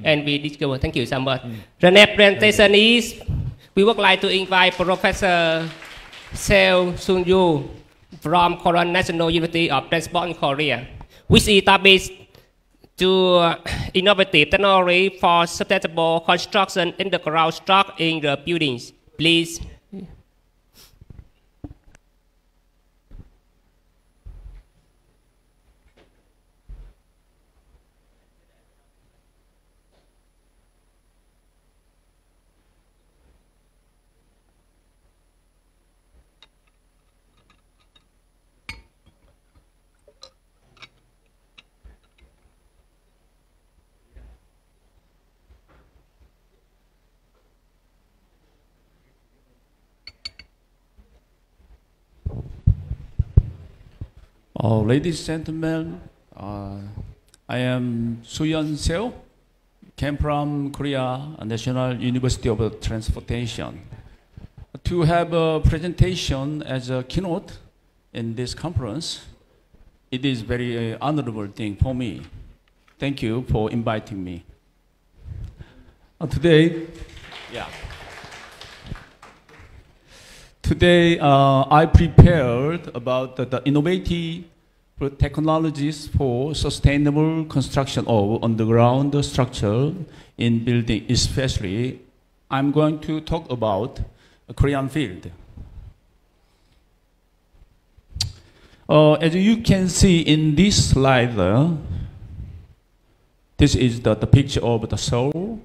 and we discover. Thank you so much. The next presentation is we would like to invite Professor Seo Sun-yu from Korean National University of Transport in Korea, which established to innovative technology for sustainable construction in the ground structure in the buildings. Please. Ladies and gentlemen, I am Yeon Seo, came from Korea National University of Transportation. To have a presentation as a keynote in this conference, it is very honorable thing for me. Thank you for inviting me. Today, I prepared about the innovative technologies for sustainable construction of underground structure in building. Especially, I'm going to talk about a Korean field. As you can see in this slide, this is the picture of the Seoul.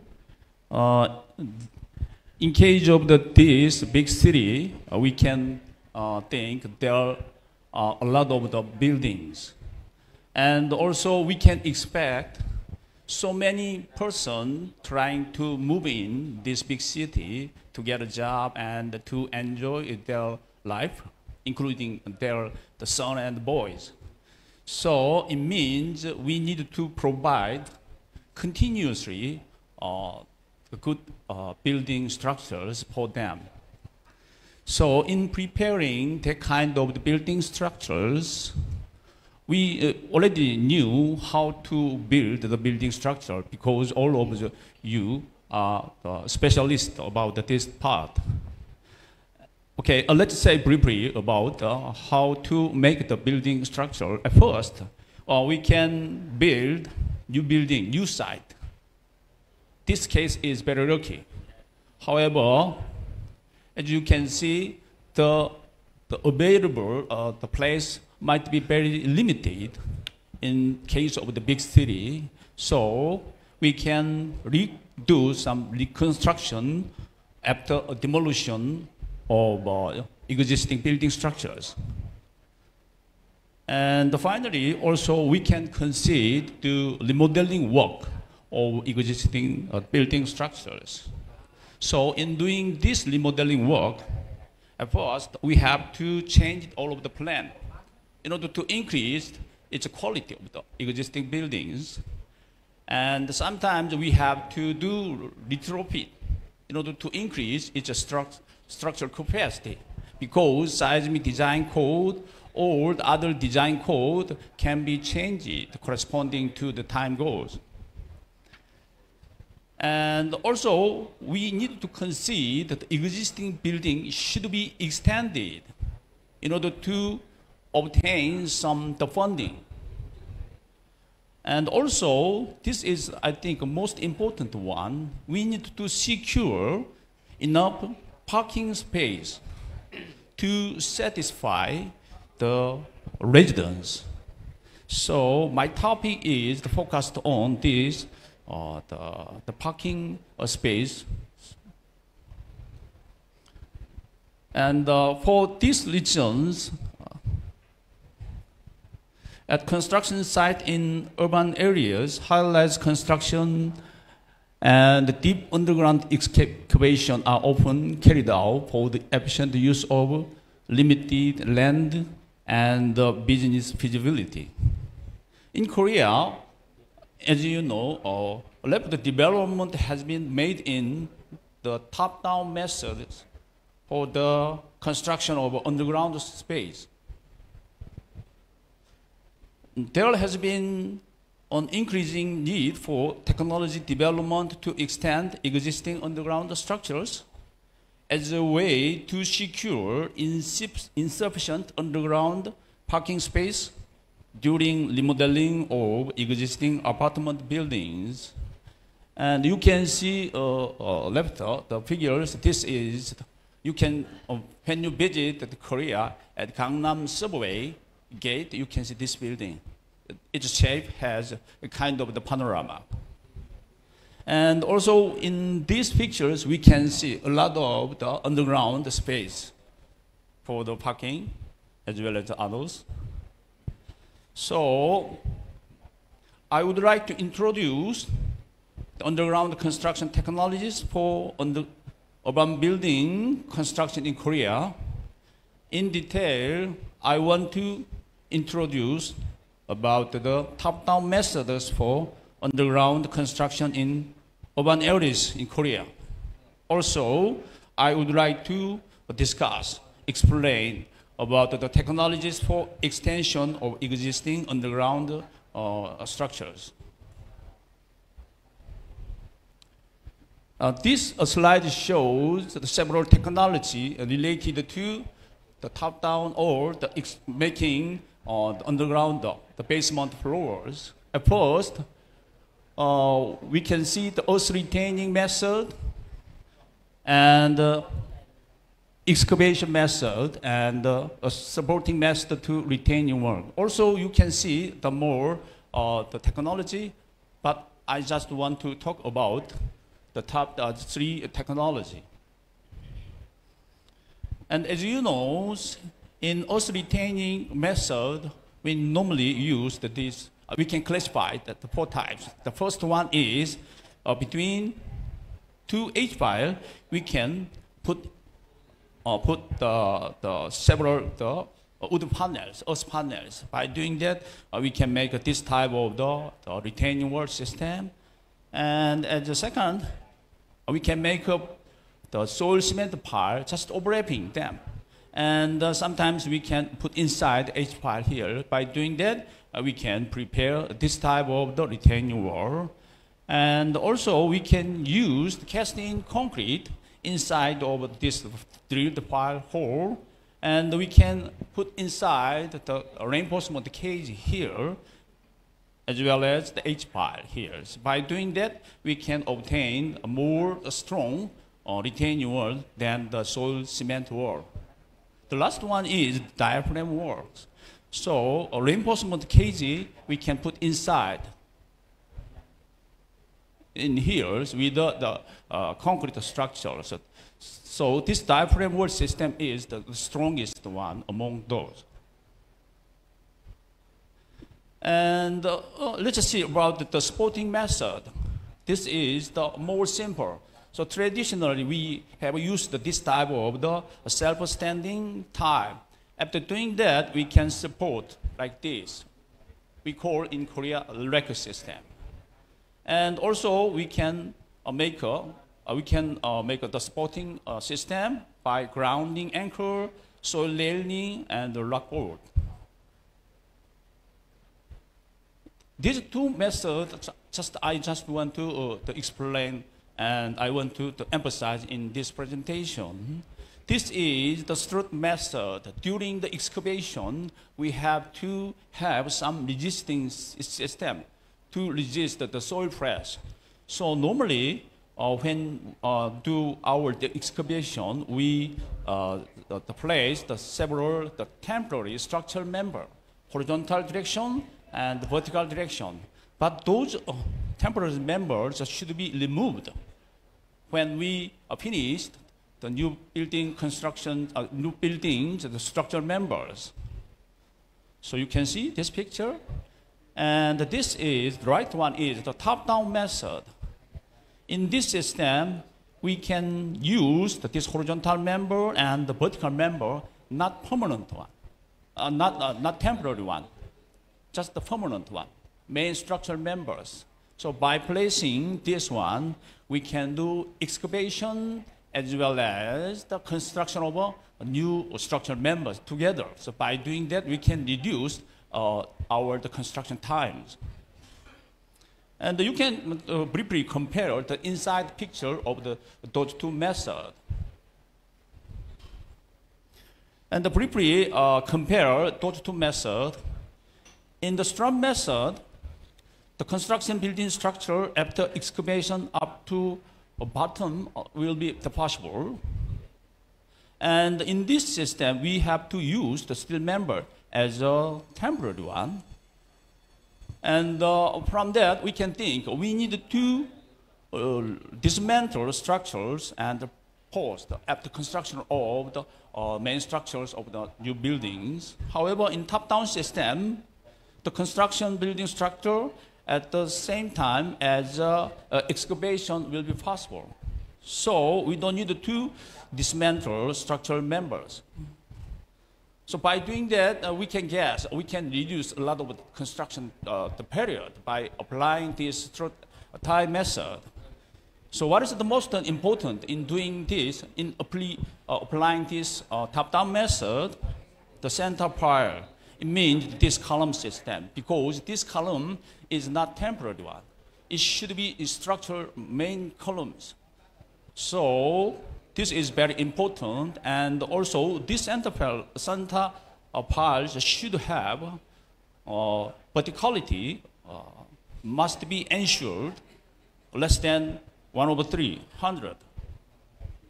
In case of this big city, we can think there are a lot of the buildings. And also we can expect so many persons trying to move in this big city to get a job and to enjoy their life, including the son and boys. So it means we need to provide continuously good building structures for them. So in preparing that kind of the building structures, we already knew how to build the building structure because all of you are specialists about this part. Okay, let's say briefly about how to make the building structure. At first, we can build new building, new site. This case is very lucky. However, as you can see, the available the place might be very limited in case of the big city. So we can do some reconstruction after a demolition of existing building structures. And finally, also we can proceed to remodeling work of existing building structures. So in doing this remodeling work, at first we have to change all of the plan in order to increase its quality of the existing buildings. And sometimes we have to do retrofit in order to increase its structural capacity, because seismic design code or other design code can be changed corresponding to the time goals. And also, we need to concede that the existing building should be extended in order to obtain some the funding. And also, this is, I think, the most important one. We need to secure enough parking space to satisfy the residents. So my topic is focused on this, the parking space. And for these reasons, at construction site in urban areas, highlights construction and deep underground excavation are often carried out for the efficient use of limited land and business feasibility. In Korea, as you know, rapid development has been made in the top-down methods for the construction of underground space. There has been on increasing need for technology development to extend existing underground structures as a way to secure insufficient underground parking space during remodeling of existing apartment buildings. And you can see left the figures. This is, you can, when you visit Korea at Gangnam subway gate, you can see this building. Its shape has a kind of the panorama. And also in these pictures, we can see a lot of the underground space for the parking as well as the others. So I would like to introduce the underground construction technologies for urban building construction in Korea. In detail, I want to introduce about the top-down methods for underground construction in urban areas in Korea. Also, I would like to explain about the technologies for extension of existing underground structures. This slide shows the several technology related to the top-down or the making the underground, the basement floors. At first, we can see the earth retaining method and excavation method and a supporting method to retaining work. Also, you can see the more the technology, but I just want to talk about the top three technology. And as you know, in earth retaining method, we normally use this. We can classify the four types. The first one is between two H-file, we can put the several wood panels, earth panels. By doing that, we can make this type of the retaining wall system. And as the second, we can make up the soil cement pile, just overlapping them. And sometimes we can put inside H-pile here. By doing that, we can prepare this type of the retaining wall. And also we can use the cast-in concrete inside of this drilled pile hole. And we can put inside the reinforcement cage here, as well as the H-pile here. So by doing that, we can obtain a more strong retaining wall than the soil cement wall. The last one is diaphragm walls. So a reinforcement cage we can put inside in here with the concrete structure. So this diaphragm wall system is the strongest one among those. And let's see about the supporting method. This is the more simple. So traditionally, we have used this type of the self-standing type. After doing that, we can support like this. We call in Korea a rack system. And also, we can make the supporting system by grounding anchor, soil railing, and the rock board. These two methods, I just want to explain, and I want to emphasize in this presentation. This is the strut method. During the excavation, we have to have some resisting system to resist the soil press. So normally, when do our excavation, we place several temporary structural member, horizontal direction and vertical direction. But those temporary members should be removed when we finish the new building construction, new buildings, the structural members. So you can see this picture. And this is, the right one is the top-down method. In this system, we can use this horizontal member and the vertical member, not permanent one, not temporary one, just the permanent one, main structural members. So by placing this one, we can do excavation as well as the construction of new structural members together. So by doing that, we can reduce the construction times. And you can briefly compare the inside picture of those two methods. And briefly compare those two methods. In the Strom method, the construction building structure after excavation up to the bottom will be possible. And in this system, we have to use the steel member as a temporary one. And from that, we can think we need to dismantle structures and post after construction of the main structures of the new buildings. However, in top-down system, the construction building structure at the same time as excavation will be possible. So we don't need to dismantle structural members. So by doing that, we can reduce a lot of construction the period by applying this tie method. So what is the most important in doing this, in applying this top-down method? The center pile. It means this column system, because this column is not temporary one. It should be structural main columns. So this is very important, and also this center piles should have verticality must be ensured less than 1/300.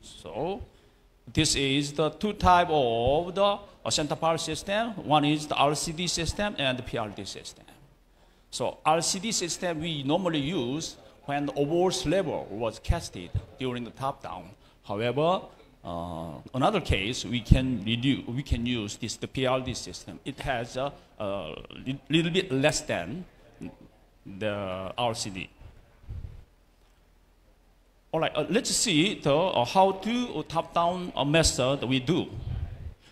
So this is the two type of the center pile system. One is the RCD system and the PRD system. So RCD system we normally use when the overall level was casted during the top down. However, another case we can use the PRD system. It has a little bit less than the RCD. All right, let's see how to top-down method we do.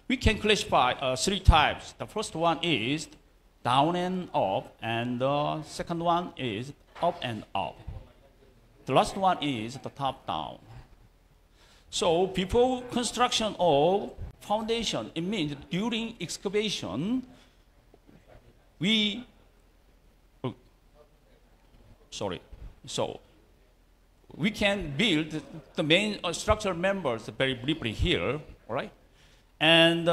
We can classify three types. The first one is down and up, and the second one is up and up. The last one is the top-down. So before construction of foundation, it means during excavation, we can build the main structural members very briefly here, all right? And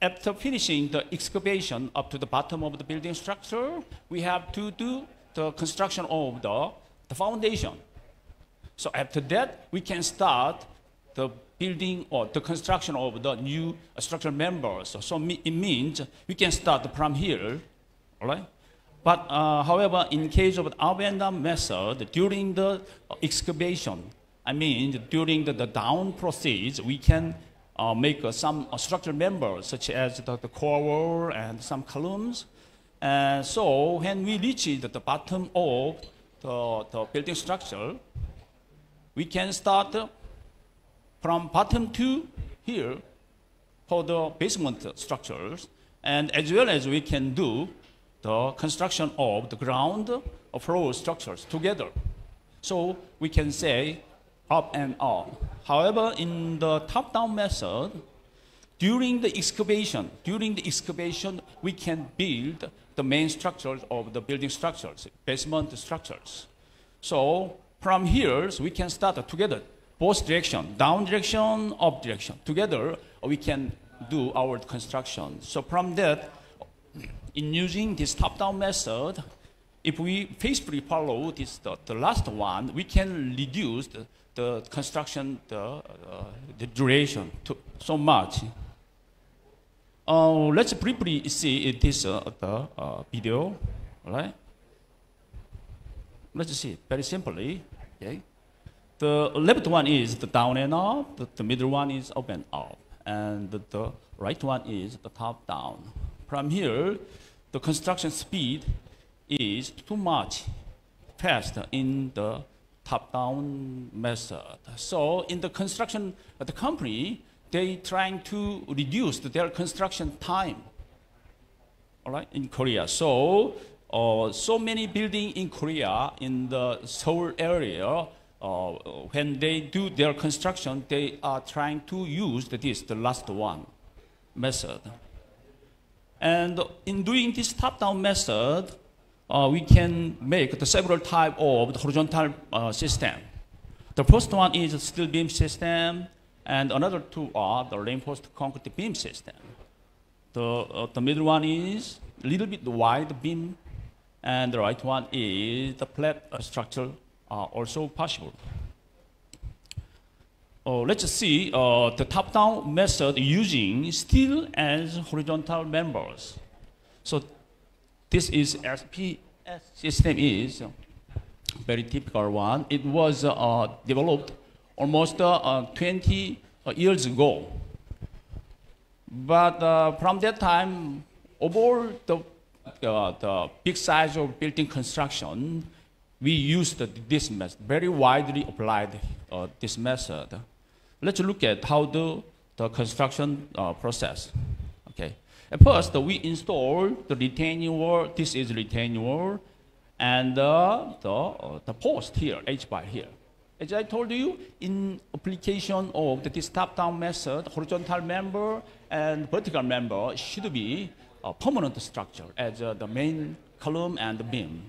after finishing the excavation up to the bottom of the building structure, we have to do the construction of the foundation. So after that, we can start the building or the construction of the new structural members. So it means we can start from here, all right? But however, in case of the up and down method, during the excavation, I mean during the down process, we can make some structural members such as the core wall and some columns. And so when we reach the bottom of the building structure, we can start from bottom to here for the basement structures, and as well as we can do the construction of the ground floor structures together. So we can say up and up. However, in the top-down method, during the excavation, we can build the main structures of the building structures, basement structures. So from here, we can start together, both direction, down direction, up direction. Together, we can do our construction. So from that, in using this top-down method, if we faithfully follow this, the last one, we can reduce the construction, the duration to so much. Let's briefly see this video, all right? Let's see very simply. Okay, the left one is the down and up. The middle one is up and up, and the right one is the top down. From here, the construction speed is too much fast in the top-down method. So in the construction, the company, they trying to reduce their construction time, all right, in Korea. So so many buildings in Korea, in the Seoul area, when they do their construction, they are trying to use the last one method. And in doing this top-down method, we can make the several type of the horizontal system. The first one is a steel beam system, and another two are the reinforced concrete beam system. The middle one is a little bit wide beam, and the right one is the flat structure, also possible. Let's see the top-down method using steel as horizontal members. So this is SPS system is very typical one. It was developed almost 20 years ago. But from that time, over the big size of building construction, we used this method, very widely applied this method. Let's look at how the construction process. Okay. At first, we install the retaining wall. This is retaining wall, and the post here, H-bar here. As I told you, in application of this top-down method, horizontal member and vertical member should be a permanent structure as the main column and the beam.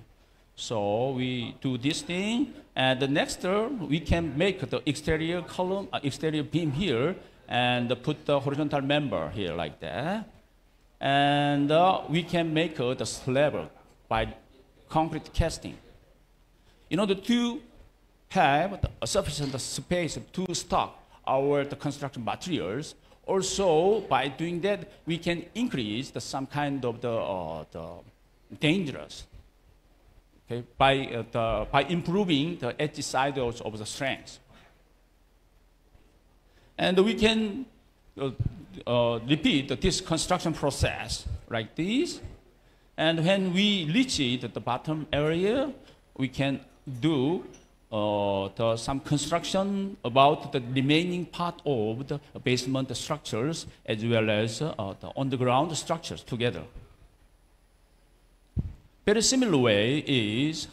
So we do this thing, and the next we can make the exterior column, exterior beam here, and put the horizontal member here like that. And we can make the slab by concrete casting. In order to have a sufficient space to stock the construction materials, also by doing that, we can increase some kind of the dangerous. Okay, by improving the edge side of the strength. And we can repeat this construction process like this. And when we reach the bottom area, we can do some construction about the remaining part of the basement structures as well as the underground structures together. Very similar way is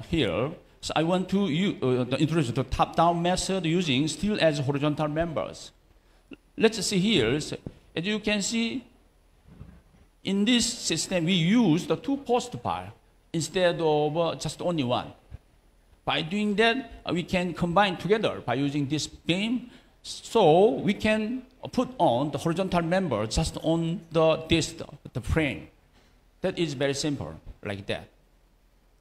here. So I want to introduce the top-down method using steel as horizontal members. Let's see here. So, as you can see, in this system, we use the two post bar instead of just only one. By doing that, we can combine together by using this beam. So we can put on the horizontal member just on the frame. That is very simple, like that.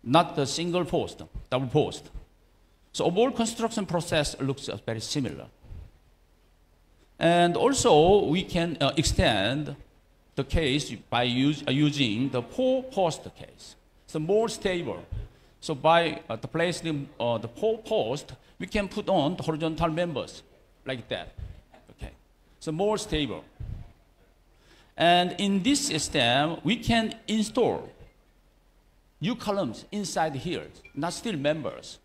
Not the single post, double post. So overall construction process looks very similar. And also, we can extend the case by using the four-post case. So more stable. So by placing the four-post, we can put on the horizontal members, like that. Okay. So more stable. And in this system, we can install new columns inside here, not steel members.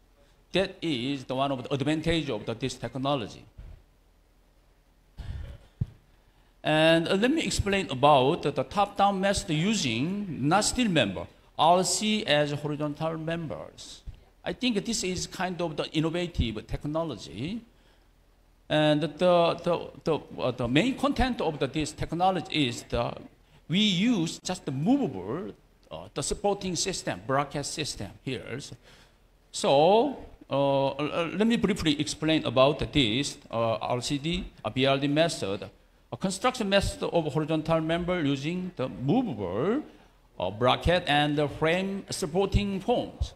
That is one of the advantages of this technology. And let me explain about the top-down method using not steel member, RC as horizontal members. I think this is kind of the innovative technology. And the main content of this technology is we use just the movable, the supporting system, bracket system here. So let me briefly explain about this RCD, BRD method. A construction method of horizontal member using the movable bracket and the frame supporting forms.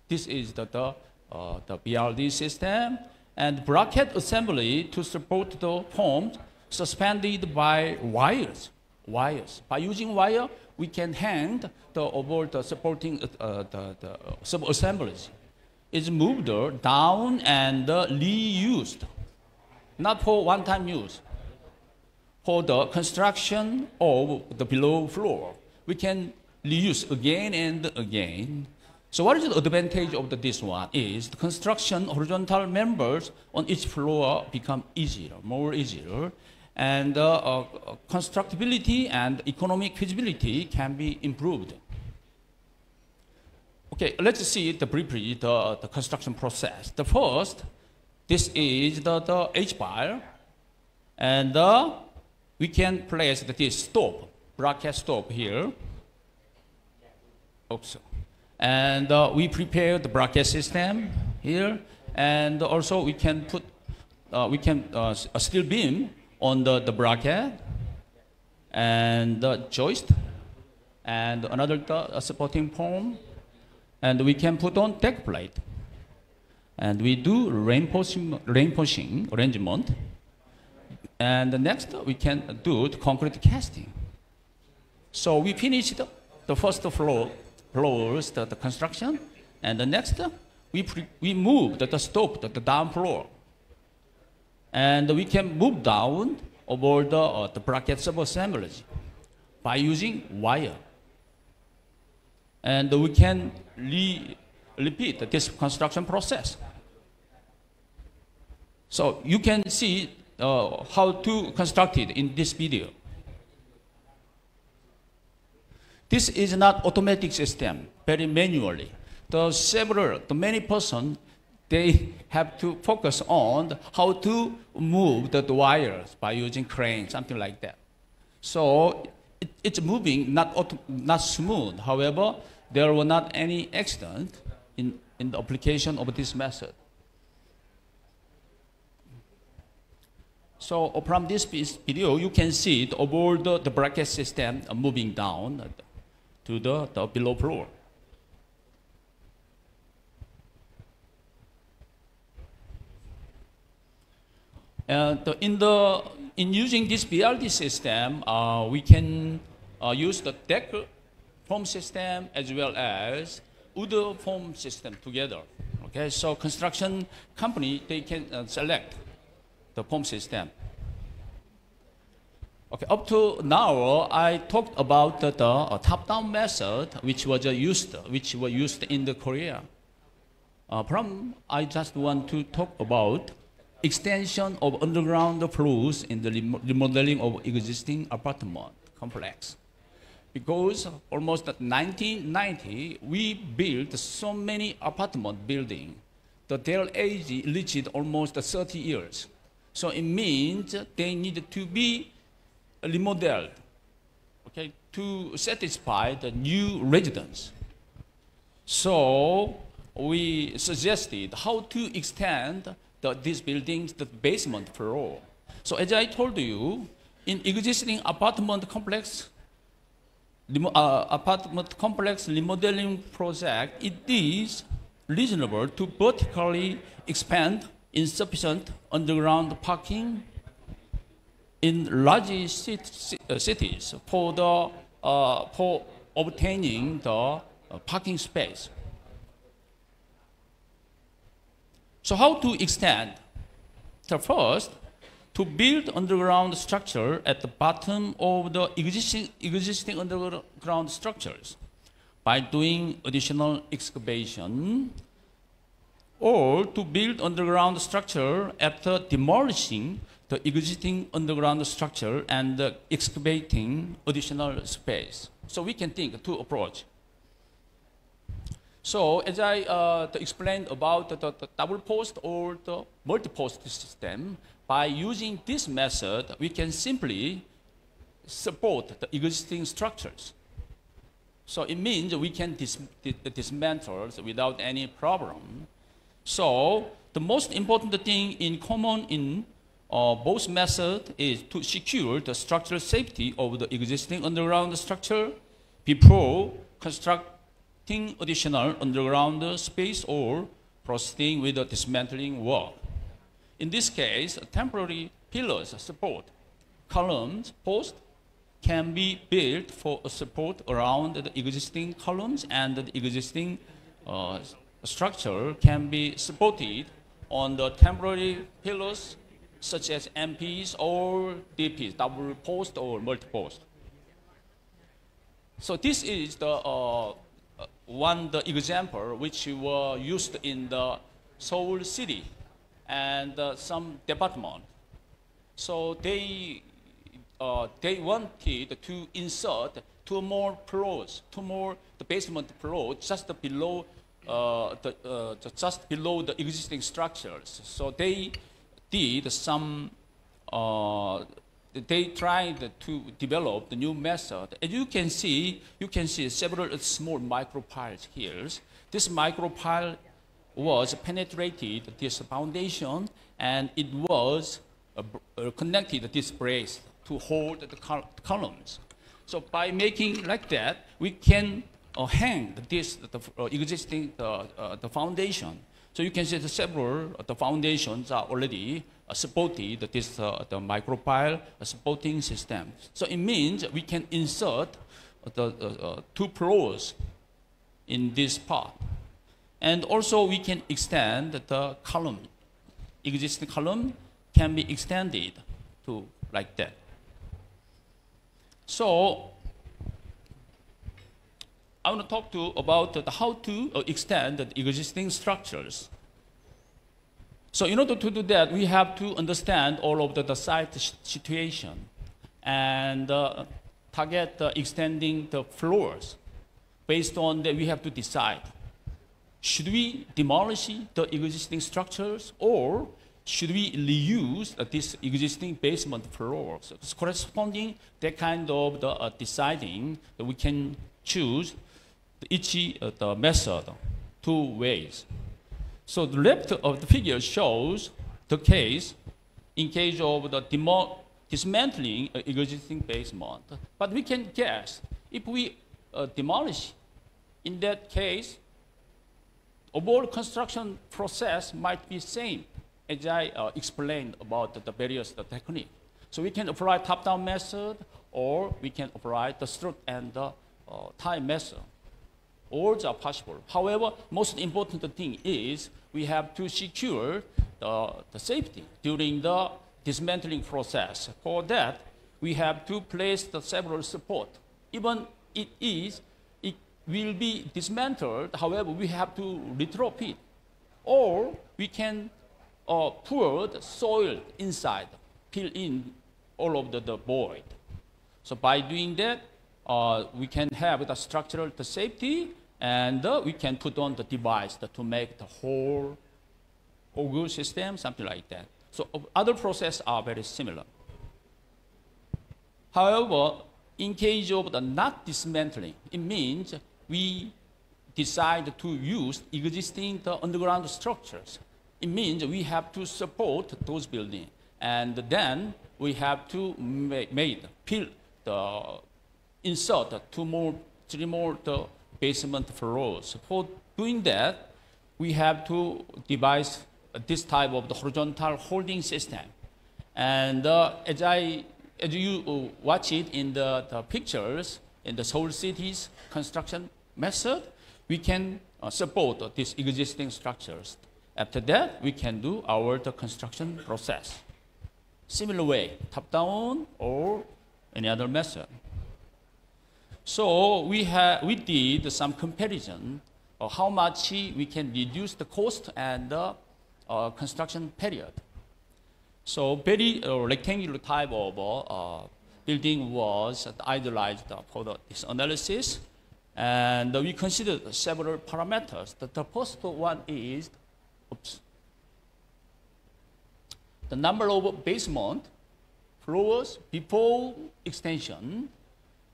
This is the BRD system. And bracket assembly to support the forms suspended by wires. By using wire, we can hang over the supporting the sub-assemblies. It's moved down and reused, not for one-time use. For the construction of the below floor, we can reuse again and again. So what is the advantage of this one is the construction horizontal members on each floor become easier, more easier, and constructability and economic feasibility can be improved. Okay, let's see briefly the construction process. The first, this is the H-bar, and we can place this stop, bracket stop here. also. And we prepare the bracket system here, and also we can put a steel beam on the bracket and the joist and another supporting form, and we can put on deck plate, and we do reinforcing arrangement, and the next we can do the concrete casting. So we finished the first floors, the construction, and the next we move the stop the down floor, and we can move down over the bracket sub-assemblage by using wire, and we can repeat this construction process. So you can see how to construct it in this video. This is not automatic system, very manually. The many person, they have to focus on how to move the wires by using crane, something like that. So it's moving not smooth. However, there were not any accident in the application of this method. So from this video, you can see the overall the bracket system moving down to the below floor. And in using this BRD system, we can use the deck foam system as well as wood foam system together. Okay, so construction company, they can select the foam system. Okay, up to now, I talked about the top-down method, which was used in the Korea. I just want to talk about extension of underground floors in the remodeling of existing apartment complex. Because almost at 1990, we built so many apartment buildings that their age reached almost 30 years. So it means they need to be remodeled, okay, to satisfy the new residents. So we suggested how to extend these buildings to the basement floor. So as I told you, in existing apartment complex remodeling project, it is reasonable to vertically expand insufficient underground parking in large cities for obtaining the parking space. So how to extend? So first, to build underground structure at the bottom of the existing underground structures by doing additional excavation, or to build underground structure after demolishing the existing underground structure and excavating additional space. So we can think two approaches. So as I explained about the double post or the multi-post system, by using this method, we can simply support the existing structures. So it means we can dismantle without any problem. So the most important thing in common in both methods is to secure the structural safety of the existing underground structure before constructing additional underground space or proceeding with the dismantling work. In this case, temporary pillars support columns, posts can be built for a support around the existing columns, and the existing structure can be supported on the temporary pillars such as MPs or DPs, double post or multi-post. So this is the the example which were used in the Seoul city and some department. So they wanted to insert two more floors, the basement floor just below the existing structures. So they did some they tried to develop the new method. As you can see several small micropiles here. This micropile was penetrated this foundation, and it was connected this brace to hold the columns. So by making like that, we can hang this existing the foundation. So you can see the several the foundations are already supported this the micropile supporting system. So it means we can insert the two floors in this part, and also we can extend the column. Existing column can be extended to like that. So I want to talk about how to extend the existing structures. So in order to do that, we have to understand all of the site situation and target extending the floors. Based on that, we have to decide, should we demolish the existing structures, or should we reuse this existing basement floors? So corresponding that kind of the deciding that we can choose each the method two ways. So the left of the figure shows the case in case of the dismantling existing basement. But we can guess if we demolish, in that case, overall construction process might be same as I explained about the various technique. So we can apply top-down method, or we can apply the strut and the tie method. All are possible. However, most important thing is we have to secure the safety during the dismantling process. For that, we have to place the several support. Even it will be dismantled, however, we have to retrofit. Or we can pour the soil inside, fill in all of the void. So by doing that, we can have the structural the safety, and we can put on the device to make the whole auger system, something like that. So other processes are very similar. However, in case of the not dismantling, it means we decide to use existing the underground structures. It means we have to support those buildings, and then we have to insert three more the basement floors. For doing that, we have to devise this type of the horizontal holding system. And as you watch it in the pictures in the Seoul city's construction method, we can support these existing structures. After that, we can do the construction process. Similar way, top-down or any other method. So we did some comparison of how much we can reduce the cost and the construction period. So very rectangular type of building was idealized for this analysis, and we considered several parameters. The first one is the number of basement floors before extension,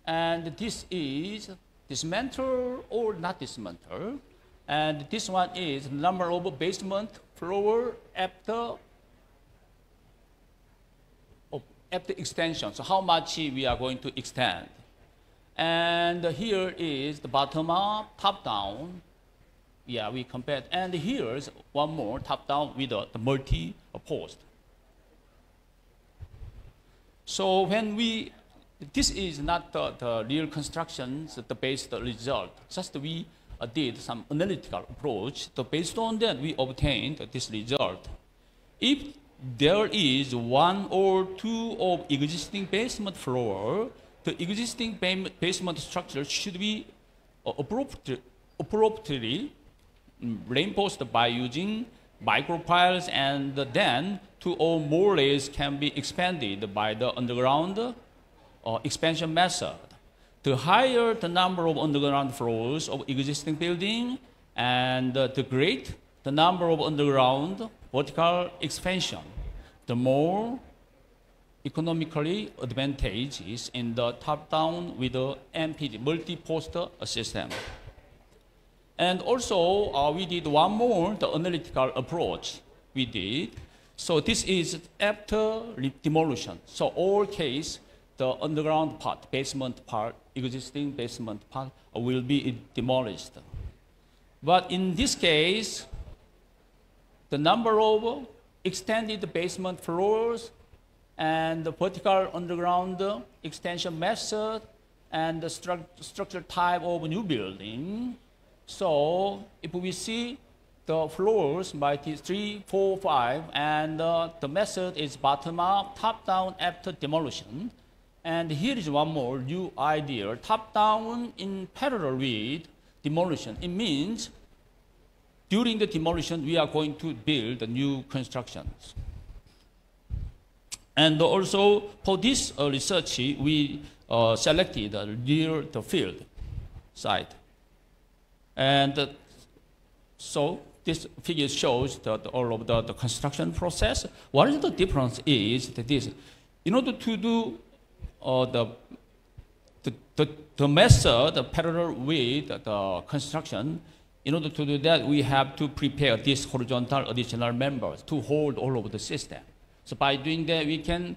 and this is dismantle or not dismantle, and this one is the number of basement floor after extension. So how much we are going to extend. And here is the bottom up, top down. Yeah, we compared. And here's one more top down with the multi-post. So when this is not the real constructions, the based result. Just we did some analytical approach. So based on that, we obtained this result. If there is one or two of existing basement floor, the existing basement structure should be appropriately reinforced by using micropiles, and then two or more layers can be expanded by the underground expansion method. The higher the number of underground floors of existing building, and the greater the number of underground vertical expansion, the more economically advantageous in the top-down with the MPD, multi-poster system. And also, we did one more, the analytical approach we did. So this is after demolition. So all case, the underground part, basement part, existing basement part will be demolished. But in this case, the number of extended basement floors and the vertical underground extension method and the structure type of new building. So if we see the floors by 3, 4, 5, and the method is bottom up, top down after demolition. And here is one more new idea, top down in parallel with demolition. It means during the demolition, we are going to build the new constructions. And also for this research, we selected near the field site. And so this figure shows that all of the construction process. What is the difference is that this, in order to do the method parallel with the construction, in order to do that, we have to prepare these horizontal additional members to hold all of the system. So by doing that, we can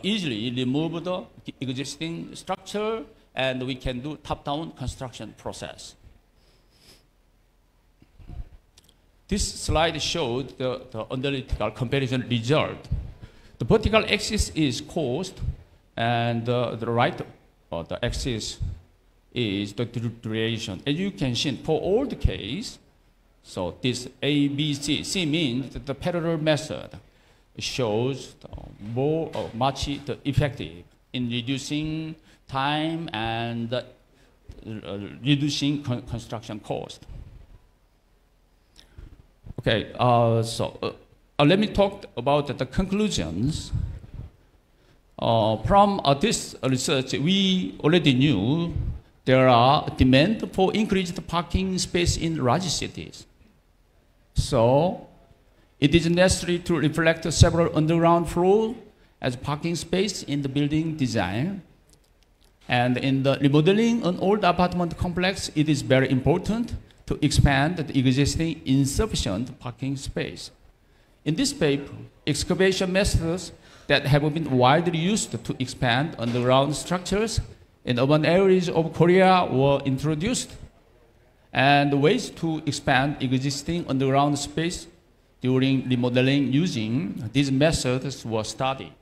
easily remove the existing structure, and we can do top-down construction process. This slide showed the analytical comparison result. The vertical axis is cost, and the right the axis is the duration. As you can see, for all the case, so this A, B, C, C means that the parallel method shows much effective in reducing time and reducing construction cost. Okay, let me talk about the conclusions. From this research, we already knew there are demand for increased parking space in large cities. So it is necessary to reflect several underground floors as parking space in the building design. And in the remodeling an old apartment complex, it is very important to expand the existing insufficient parking space. In this paper, excavation methods that have been widely used to expand underground structures in urban areas of Korea were introduced, and ways to expand existing underground space during remodeling using these methods were studied.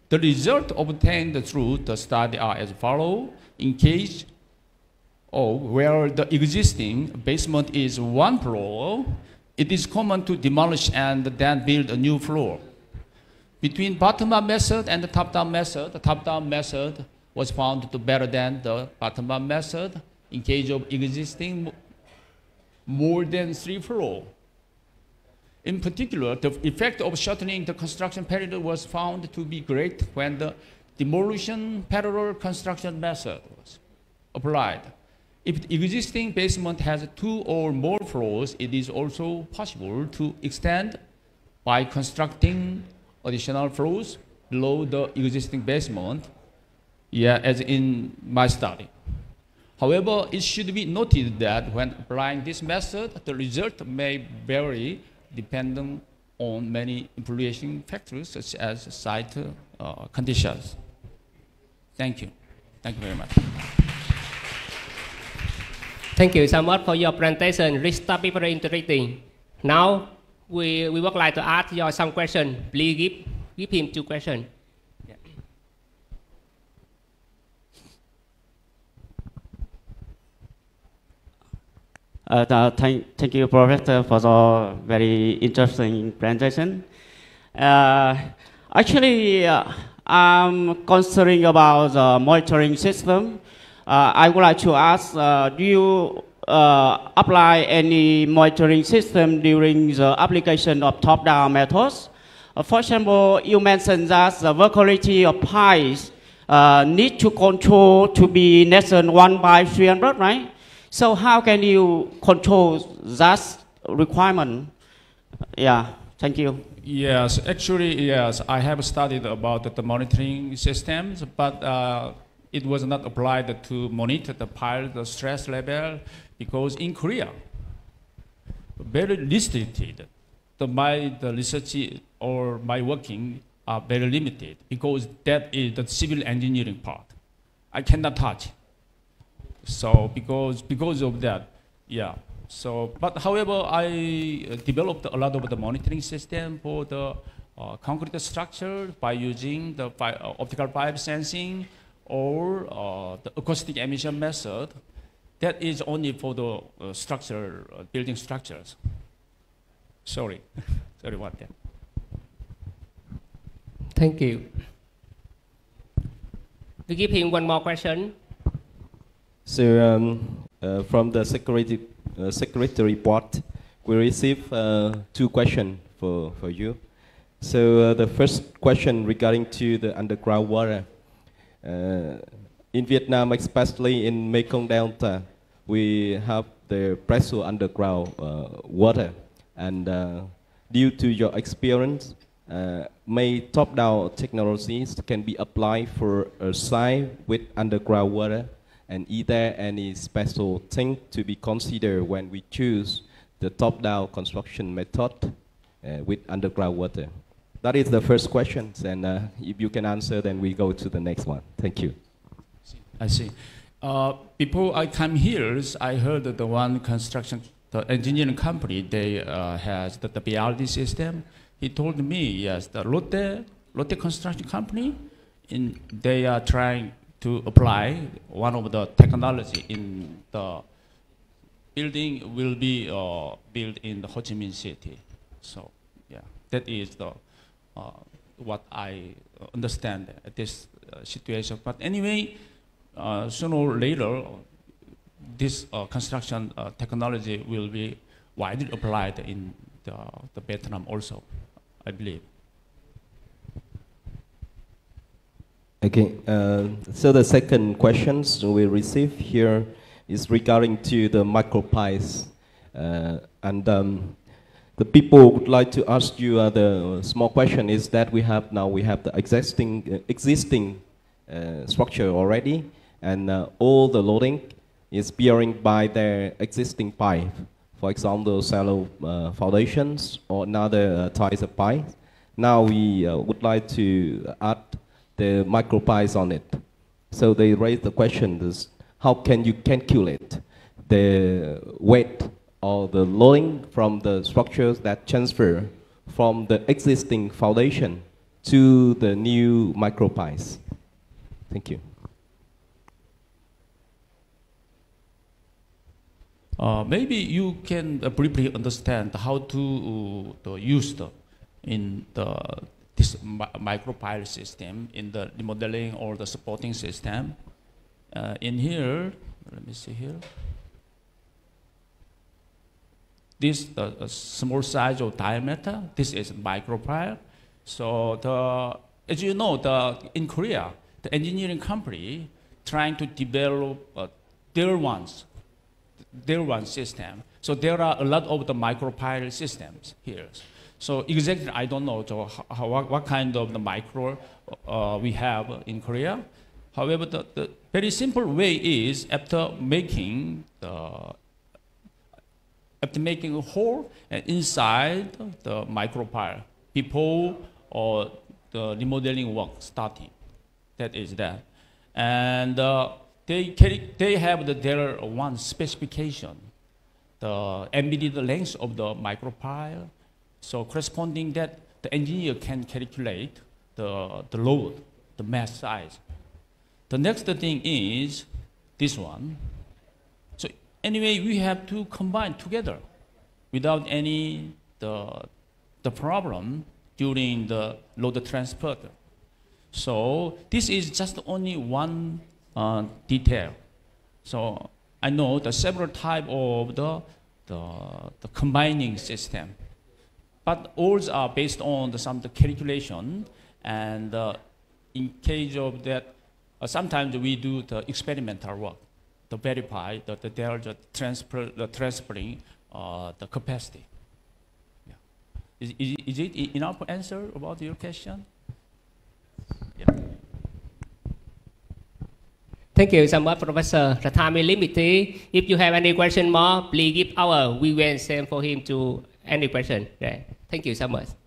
The results obtained through the study are as follows. In case of where the existing basement is one floor, it is common to demolish and then build a new floor. Between bottom-up method and the top-down method, the top-down method was found to be better than the bottom-up method in case of existing more than 3 floors. In particular, the effect of shortening the construction period was found to be great when the demolition parallel construction method was applied. If the existing basement has 2 or more floors, it is also possible to extend by constructing additional floors below the existing basement, as in my study. However, it should be noted that when applying this method, the result may vary depending on many influencing factors such as site conditions. Thank you. Thank you very much. Thank you so much for your presentation. This topic very interesting. Now we would like to ask you some questions. Please give him 2 questions. Thank you, Professor, for the very interesting presentation. Actually, I'm concerned about the monitoring system. I would like to ask, do you apply any monitoring system during the application of top-down methods? For example, you mentioned that the verticality of pipes need to control to be less than 1/300, right? So how can you control that requirement? Yeah, Thank you. Yes, actually, yes, I have studied about the monitoring systems, but it was not applied to monitor the pilot the stress level because in Korea, very restricted. My research or my working are very limited because that is the civil engineering part. I cannot touch. So because of that, yeah. So, but however, I developed a lot of the monitoring system for the concrete structure by using the optical fiber sensing or the acoustic emission method. That is only for the structure, building structures. Sorry, sorry about that. Thank you. We give him one more question. So from the secretary report, we received 2 questions for you. So the first question regarding to the underground water. In Vietnam, especially in Mekong Delta, we have the pressure underground water. And due to your experience, may top-down technologies can be applied for a site with underground water? And is there any special thing to be considered when we choose the top-down construction method with underground water? That is the first question, and if you can answer, then we go to the next one. Thank you. I see. Before I come here, I heard that the one construction, the engineering company, they has the BRD system. He told me, yes, the Lotte construction company, they are trying to apply one of the technology in the building will be built in the Ho Chi Minh City. So, yeah, that is the what I understand at this situation. But anyway, sooner or later, this construction technology will be widely applied in the Vietnam also, I believe. Okay, so the second questions we receive here is regarding to the micropies. And the people would like to ask you the small question is that we have the existing structure already, and all the loading is bearing by their existing pipe. For example, shallow foundations or another types of pipe. Now we would like to add the micropies on it. So they raise the question is, how can you calculate the weight or the loading from the structures that transfer from the existing foundation to the new micropies? Thank you. Maybe you can briefly understand how to use this micropile system in the remodeling or the supporting system. In here, let me see here. This small size of diameter, this is micropile. So as you know, in Korea, the engineering company trying to develop their one system. So there are a lot of the micropile systems here. So exactly, I don't know what kind of the micro we have in Korea. However, the very simple way is after making a hole inside the micropile before the remodeling work starting. That is that, and they have their one specification, the embedded length of the micropile. So corresponding that, the engineer can calculate the load, the mass size. The next thing is this one. So anyway, we have to combine together without any the problem during the load transport. So this is just only one detail. So I know the several type of the combining system, but all are based on some calculation. And in case of that, sometimes we do the experimental work to verify that they are transferring the capacity. Yeah. Is it enough answer about your question? Yeah. Thank you so much, Professor. The time is limited. If you have any question more, please give our. We will send for him to any question. Yeah. Thank you so much.